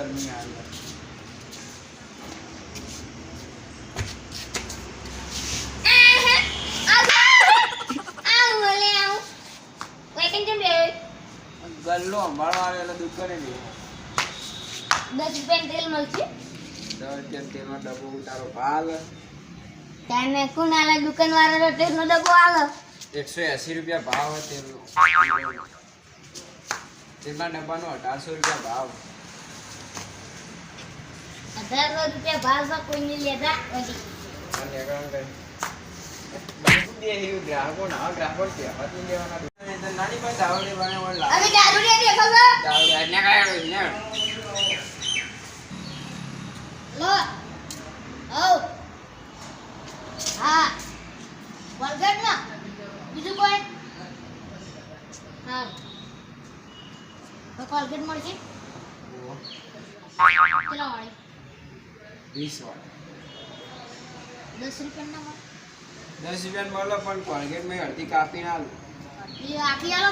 ગરમી હાલ ગલ્લો અંબાળવા આવેલા દુકાને નહીં 10 રૂપિયા તેલ મળશે 10 રૂપિયા તેલનો ડબ્બો ઉતારો ભાલ તને કોણ આલા દુકાન વાળાનો તેલનો ડબ્બો આલો 180 રૂપિયા ભાવ તેલનો તેલના ડબ્બાનો 1800 રૂપિયા ભાવ 1800 રૂપિયા ભાવમાં કોઈ નહીં લેતા વધી અને એકાઉન્ટ કરે દે હિયું ગ્રાહકો ના ગ્રાહકો કે હતી લેવાના નાની પાસે દાવડી બનાવવા લાગે અરે દારૂ રે દેખો દાવડી એટલે કાયો ને લો ઓ હા વળગડ ના બીજું કોઈ હા તો કોલગેટ મળશે કેટલા વાળી 20 વાળી 10 રૂપિયા ના 10 રૂપિયા મળે પણ કોલગેટ મેં અડધી કાપી ના આલું એ આખી આલો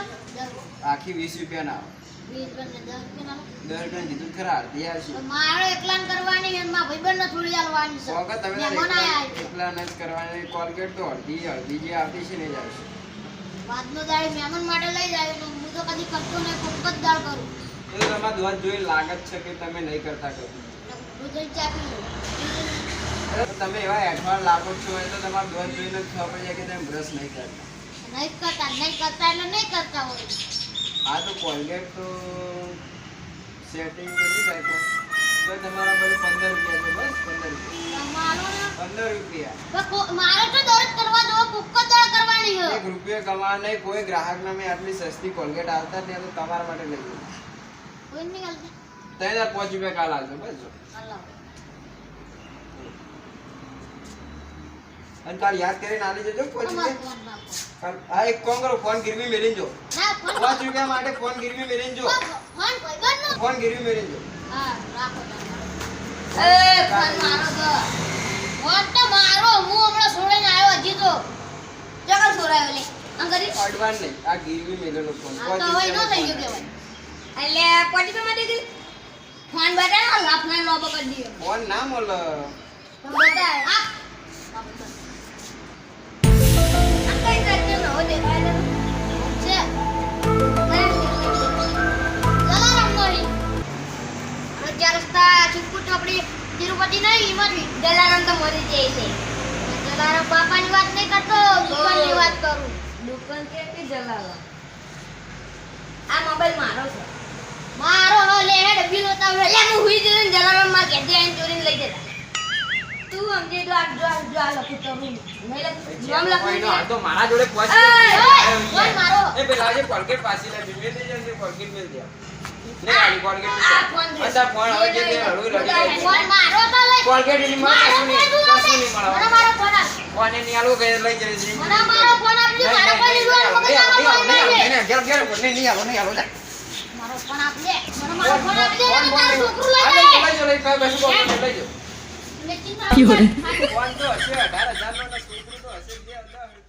આખી 20 રૂપિયા ના 20 રૂપિયા 10 રૂપિયા ના 10 રૂપિયા દીધું ખરા અડધી આવશે તો મારો એકલાન કરવાની એમાં ભાઈબંધને થોડી આલવાની છે વખત તમે મહેમાન આયા એકલા ન જ કરવાની કોલગેટ તો અડધી જે આવતી છે ને જ આવશે વાતનો દાડી મહેમાન માટે લઈ જાય તો હું તો કદી કરતો નહીં કોક જ દાળ કરું એ તો તમારા દોત જોઈ લાગત છે કે તમે નહીં કરતા કરો રોજ ચાપી લો તમે એવા એડવાન્સ લાગો છો એ તો તમારા દોત જોઈને જ ખબર પડી જાય કે તમે બ્રશ નહીં કરતા નહીં કરતા એટલે નહીં કરતા હોય આ તો કોલગેટ તો સેટિંગ કેટલી થાય તો તમારા બધે 15 રૂપિયા છે બસ 15 રૂપિયા 15 રૂપિયા મારે તો દરજ કરવા જો કોક જ દાળ કરવાની છે 1 રૂપિયા કમાવા નહીં કોઈ ગ્રાહકને મેં આટલી સસ્તી કોલગેટ આવતા ત્યાં તો તમારા માટે લઈ ગયો કોઈ નહીં હાલતી 3005 રૂપિયા કાલ આવજો બસ જો હાલો અને કાલ યાદ કરીને આલી જજો 5 અમાર રૂપિયા ફોન નાખો હા એક કોમ કરો ફોન ગીરવી મેલીને જો ના ફોન 5 રૂપિયા માટે ફોન ગીરવી મેલીને જો ફોન ભાઈબંધનો ફોન ગીરવી મેલીને જો હા રાખો એ ફોન મારો તો ફોન તો મારો હું હમણાં છોડીને આવ્યો હજી તો જગા છોડાયો લે અંગરી અડવાન નહીં આ ગીરવી મેલેલો ફોન આ તો હવે નો થઈ ગયો કહેવાય એટલે કોટી પે માટે દી ફોન બતાવો લાફના લોબો કરી દીયો ફોન ના મળે તો બતાય આ કઈ કરતે નો દેખાય છે જલારામ નોઈ રજા રસ્તા ચિપકુ ચોપડી તિરુપતિ નહીં ઈમાંથી જલારામ તો મરી જાય છે જલારામ બાપાની વાત નહીં કરતો દુકાનની વાત કરું દુકાન કે જલારામ આ મોબાઈલ મારો છે મારો હો લે હેડ બિલો તાવ લે હું હુઈ જઈને જલારામ માં કેદે આઈને ચોરીને લઈ જતા તું સમજે તો આ જો આ લખી તો હું નહીં લખી નામ લખી આ તો મારા જોડે પહોંચ ફોન મારો એ પેલા જે કોલગેટ પાછી લે મેલ દે જે કોલગેટ મેલ દે ને આલી કોલગેટ આ ફોન દે અંદા ફોન હવે જે હળવી રડી ફોન મારો તો લઈ કોલગેટ ની માં કશું નહીં મળે મને મારો ફોન આપ ફોન ની આલો કે લઈ જઈ છે મને મારો ફોન આપજો મારો ફોન લીધો મગજ નહીં ઘેર ઘેર નહીં આલો લે મારો ફોન આપ લે મને મારો ફોન આપ દે મને તારો છોકરો લઈ લઈ જાય જો લઈ કઈ બેસું બોલ લઈ જો લેકિન ફોન તો હશે 18000 નો છોકરો તો હશે 2000